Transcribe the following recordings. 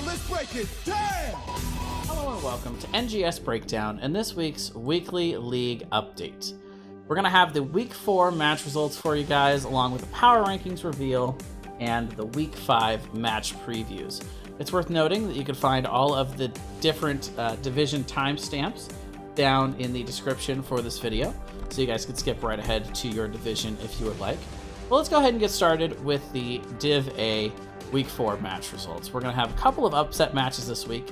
let's break it down! Hello and welcome to NGS Breakdown and this week's weekly league update. We're going to have the Week 4 match results for you guys, along with the power rankings reveal and the Week 5 match previews. It's worth noting that you can find all of the different division timestamps down in the description for this video, so you guys can skip right ahead to your division if you would like. Well, let's go ahead and get started with the Div A Week 4 match results. We're going to have a couple of upset matches this week.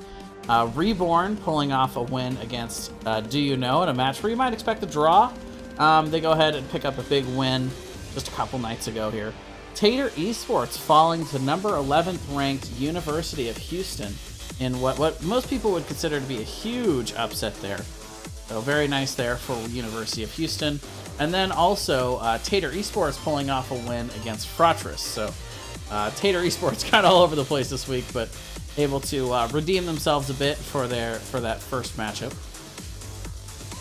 Reborn pulling off a win against Do You Know in a match where you might expect a draw. They go ahead and pick up a big win just a couple nights ago here. Tater Esports falling to number 11th ranked University of Houston in what most people would consider to be a huge upset there. So very nice there for University of Houston. And then also Tater Esports pulling off a win against Fratris. So Tater Esports kind of all over the place this week, but able to redeem themselves a bit for that first matchup.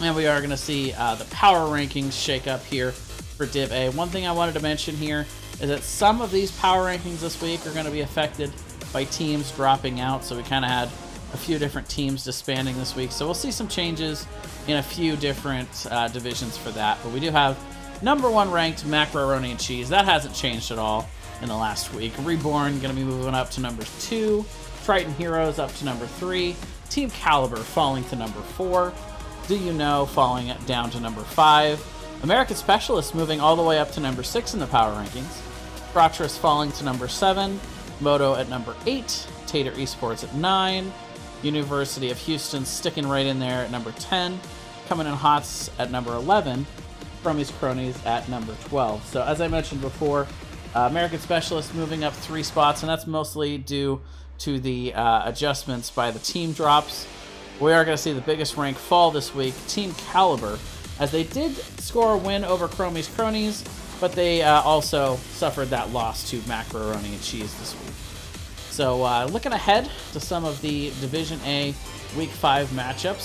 And we are going to see the power rankings shake up here for Div A. One thing I wanted to mention here is that some of these power rankings this week are going to be affected by teams dropping out. So we kind of had a few different teams disbanding this week. So we'll see some changes in a few different divisions for that. But we do have number 1 ranked Macaroni and Cheese. That hasn't changed at all in the last week. Reborn going to be moving up to number 2. Triton Heroes up to number 3. Team Caliber falling to number 4. Do You Know falling down to number 5. American Specialists moving all the way up to number 6 in the power rankings. Fratris falling to number 7. Moto at number 8. Tater Esports at 9. University of Houston sticking right in there at number 10. Coming in Hots at number 11. Fromy's Cronies at number 12. So as I mentioned before, American Specialists moving up 3 spots, and that's mostly due to the adjustments by the team drops. We are going to see the biggest rank fall this week, Team Caliber, as they did score a win over Fromy's Cronies, but they also suffered that loss to Macaroni and Cheese this week. So looking ahead to some of the Division A Week 5 matchups,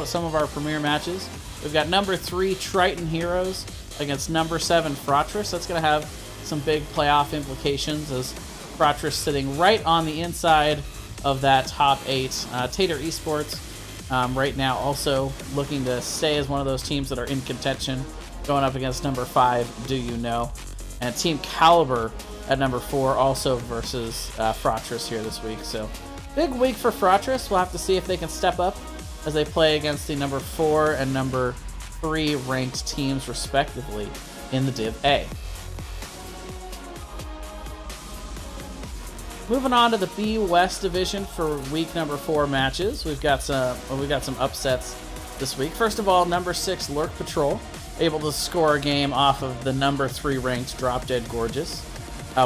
some of our premier matches. We've got number 3 Triton Heroes against number 7 Fratris. That's going to have some big playoff implications, as Fratris sitting right on the inside of that top 8. Tater Esports right now also looking to stay as one of those teams that are in contention, going up against number 5 Do You Know, and Team Caliber at number 4 also versus Fratris here this week. So big week for Fratris. We'll have to see if they can step up as they play against the number 4 and number 3 ranked teams respectively in the Div A. Moving on to the B West division for week number 4 matches, we've got some upsets this week. First of all, number 6 Lurk Patrol able to score a game off of the number 3 ranked Drop Dead Gorgeous.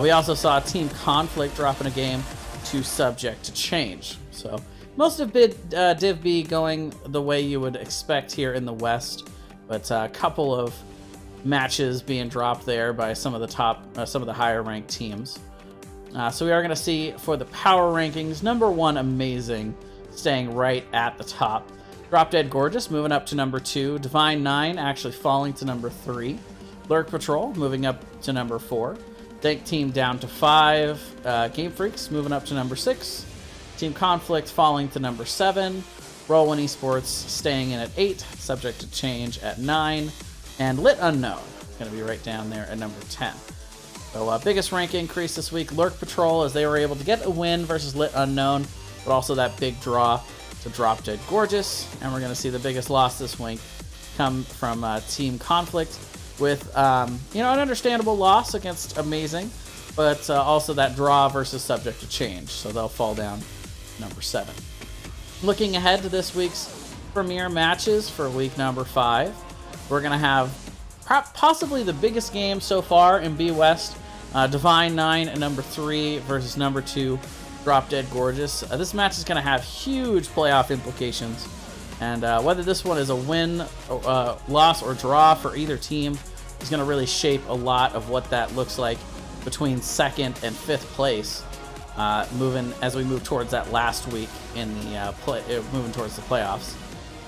We also saw Team Conflict dropping a game to Subject to Change. So most of Div B going the way you would expect here in the West, but a couple of matches being dropped there by some of the higher ranked teams. So we are going to see for the power rankings, number 1 Amazing staying right at the top. Drop Dead Gorgeous moving up to number 2. Divine 9 actually falling to number 3. Lurk Patrol moving up to number 4. Dank Team down to 5. Game Freaks moving up to number 6. Team Conflict falling to number 7. Roll1 Esports staying in at 8. Subject to Change at 9. And Lit Unknown going to be right down there at number 10. So biggest rank increase this week, Lurk Patrol, as they were able to get a win versus Lit Unknown, but also that big draw to Drop Dead Gorgeous. And we're going to see the biggest loss this week come from Team Conflict with an understandable loss against Amazing, but also that draw versus Subject to Change. So they'll fall down number 7. Looking ahead to this week's premier matches for week number 5, we're going to have possibly the biggest game so far in B West. Divine 9 and number 3 versus number 2 Drop Dead Gorgeous. This match is going to have huge playoff implications, and whether this one is a win, loss, or draw for either team is going to really shape a lot of what that looks like between 2nd and 5th place, as we move towards that last week in the moving towards the playoffs.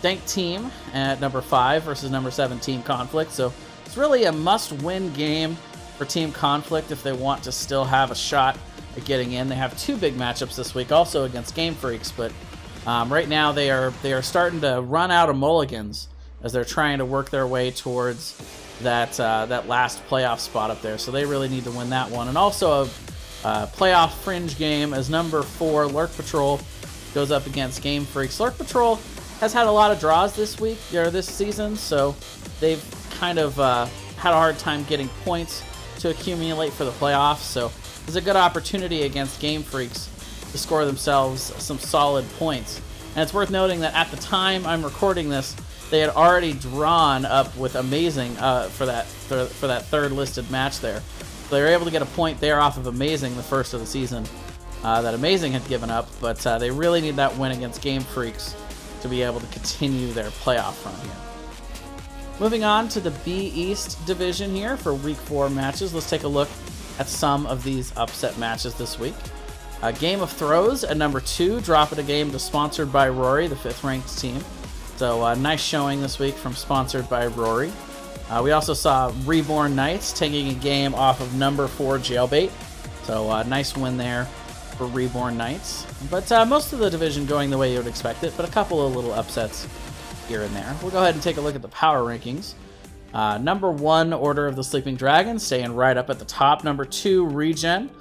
Dank Team at number 5 versus number 7 Team Conflict. So it's really a must-win game for Team Conflict if they want to still have a shot getting in. They have 2 big matchups this week, also against Game Freaks, but right now they are starting to run out of mulligans as they're trying to work their way towards that last playoff spot up there. So they really need to win that one. And also a playoff fringe game as number 4 Lurk Patrol goes up against Game Freaks. Lurk Patrol has had a lot of draws this season, so they've kind of had a hard time getting points to accumulate for the playoffs. So it's a good opportunity against Game Freaks to score themselves some solid points. And it's worth noting that at the time I'm recording this, they had already drawn up with Amazing for that third listed match there. So they were able to get a point there off of Amazing, the first of the season that Amazing had given up, but they really need that win against Game Freaks to be able to continue their playoff run here. Moving on to the B East division here for Week 4 matches, let's take a look at some of these upset matches this week. Game of Throws at number 2, dropping a game to Sponsored by Rory, the 5th ranked team. So nice showing this week from Sponsored by Rory. We also saw Reborn Knights taking a game off of number 4 Jailbait. So nice win there for Reborn Knights. But most of the division going the way you would expect it, but a couple of little upsets here and there. We'll go ahead and take a look at the power rankings. Number 1, Order of the Sleeping Dragon, staying right up at the top. Number 2, Regen.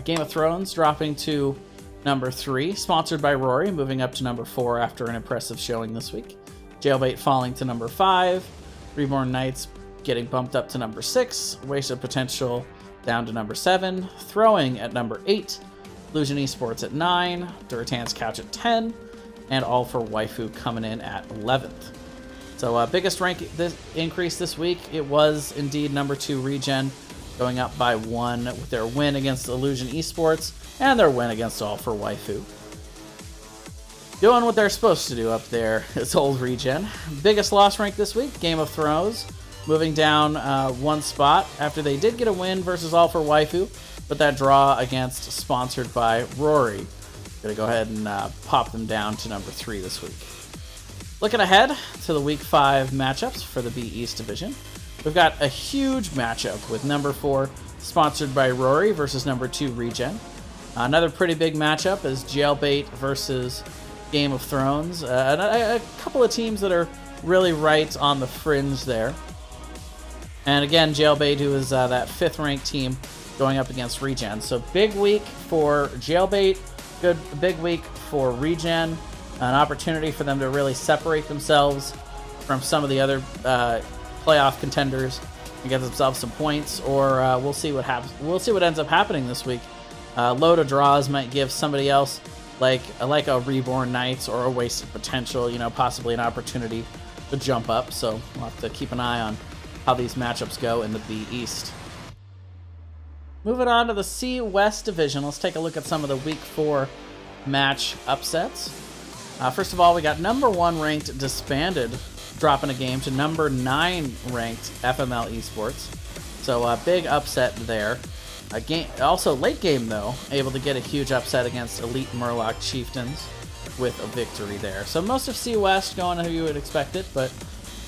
Game of Thrones dropping to number 3, Sponsored by Rory, moving up to number 4 after an impressive showing this week. Jailbait falling to number 5. Reborn Knights getting bumped up to number 6. Wasted Potential down to number 7. Throwing at number 8. Illusion Esports at 9. Duratan's Couch at 10. And All for Waifu coming in at 11th. So biggest rank increase this week, it was indeed number 2 Regen, going up by 1 with their win against Illusion Esports and their win against All for Waifu. Doing what they're supposed to do up there is old Regen. Biggest loss rank this week, Game of Thrones, moving down 1 spot after they did get a win versus All for Waifu, but that draw against Sponsored by Rory. Gonna go ahead and pop them down to number 3 this week. Looking ahead to the Week 5 matchups for the B East division, we've got a huge matchup with number 4 Sponsored by Rory versus number 2 Regen. Another pretty big matchup is Jailbait versus Game of Thrones. A couple of teams that are really right on the fringe there. And again, Jailbait, who is that 5th ranked team, going up against Regen. So big week for Jailbait, big week for Regen. An opportunity for them to really separate themselves from some of the other playoff contenders and get themselves some points, or we'll see what happens. We'll see what ends up happening this week. Load of draws might give somebody else like a Reborn Knights or a Wasted Potential, possibly an opportunity to jump up. So we'll have to keep an eye on how these matchups go in the B East. Moving on to the C West division, let's take a look at some of the Week 4 match upsets. First of all, we got number 1 ranked Disbanded dropping a game to number 9 ranked FML Esports. So a big upset there. Also late game though, able to get a huge upset against Elite Murloc Chieftains with a victory there. So most of C West going how you would expect it, but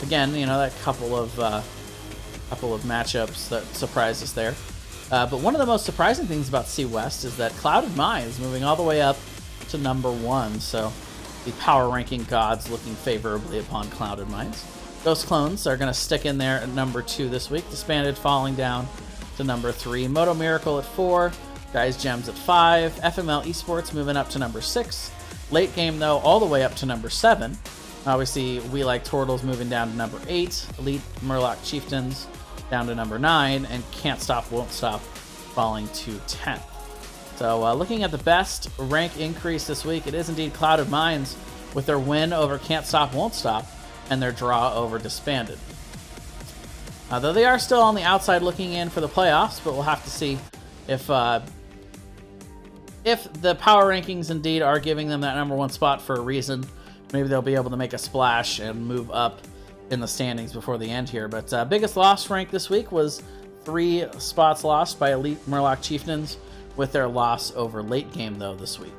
again, that couple of matchups that surprised us there. But one of the most surprising things about C West is that Clouded Minds moving all the way up to number 1. So the power ranking gods looking favorably upon Clouded Minds. Ghost Clones are going to stick in there at number 2 this week. Disbanded falling down to number 3. Moto Miracle at 4. Guys Gems at 5. FML Esports moving up to number 6. Late game, though, all the way up to number 7. Obviously, We Like Turtles moving down to number 8. Elite Murloc Chieftains down to number 9. And Can't Stop, Won't Stop falling to 10th. So looking at the best rank increase this week, it is indeed Clouded Minds with their win over Can't Stop, Won't Stop and their draw over Disbanded. Though they are still on the outside looking in for the playoffs, but we'll have to see if the power rankings indeed are giving them that number 1 spot for a reason. Maybe they'll be able to make a splash and move up in the standings before the end here. But biggest loss rank this week was 3 spots lost by Elite Murloc Chieftains, with their loss over late game though this week.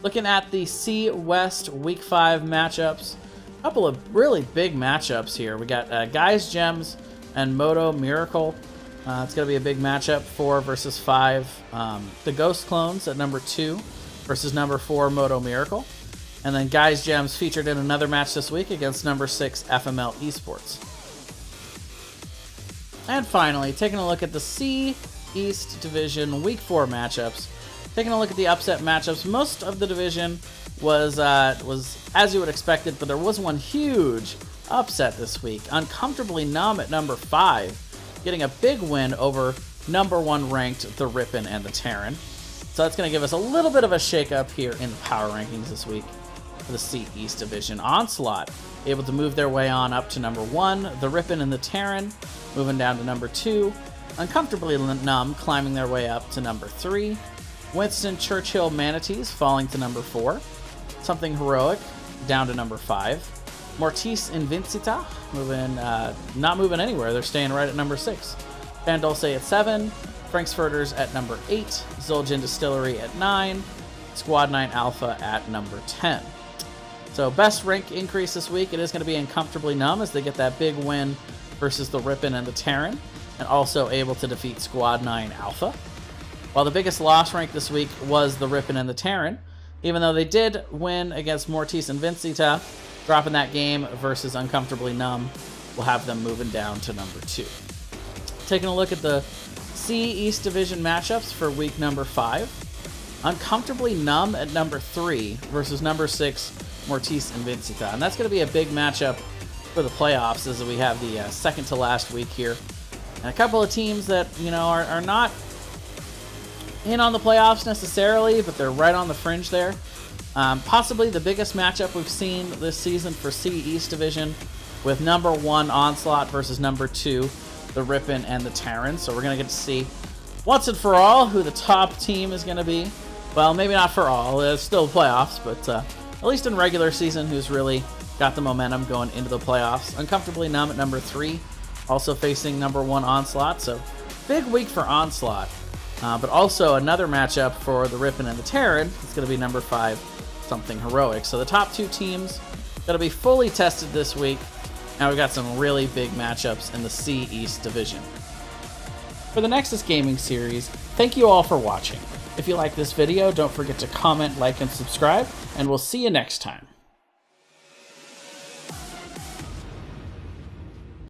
Looking at the C West Week 5 matchups, a couple of really big matchups here. We got Guys Gems and Moto Miracle It's going to be a big matchup, 4 versus 5. The Ghost Clones at number 2 versus number 4 Moto Miracle. And then Guys Gems featured in another match this week against number 6 FML Esports. And finally, taking a look at the C East Division Week 4 matchups. Taking a look at the upset matchups, most of the division was as you would expect it, but there was one huge upset this week. Uncomfortably Numb at number 5, getting a big win over number 1 ranked the Rippin' and the Terran. So that's going to give us a little bit of a shake-up here in the power rankings this week for the C East Division. Onslaught able to move their way on up to number 1, the Rippin' and the Terran moving down to number 2, Uncomfortably Numb climbing their way up to number 3, Winston Churchill Manatees falling to number 4, Something Heroic down to number 5, Mortis Invincita moving, not moving anywhere, they're staying right at number 6, Pandolce at 7, Franksfurters at number 8, Zolgin Distillery at 9, Squad 9 Alpha at number 10. So best rank increase this week, it is going to be Uncomfortably Numb as they get that big win versus the Rippin' and the Terran, and also able to defeat Squad 9 Alpha. While the biggest loss rank this week was the Rippin' and the Terran, even though they did win against Mortis and Vincita, dropping that game versus Uncomfortably Numb will have them moving down to number 2. Taking a look at the C East Division matchups for week number 5. Uncomfortably Numb at number 3 versus number 6 Mortis and Vincita. And that's going to be a big matchup for the playoffs as we have the second to last week here. And a couple of teams that, are not in on the playoffs necessarily, but they're right on the fringe there. Possibly the biggest matchup we've seen this season for C East Division with number 1 Onslaught versus number 2 the Rippin' and the Terran. So we're going to get to see once and for all who the top team is going to be. Well, maybe not for all. It's still playoffs, but at least in regular season, who's really got the momentum going into the playoffs. Uncomfortably Numb at number 3, also facing number 1 Onslaught. So big week for Onslaught. But also another matchup for the Rippin' and the Terran. It's going to be number 5, Something Heroic. So the top 2 teams going to be fully tested this week. Now we've got some really big matchups in the C East Division. For the Nexus Gaming series, thank you all for watching. If you like this video, don't forget to comment, like, and subscribe, and we'll see you next time.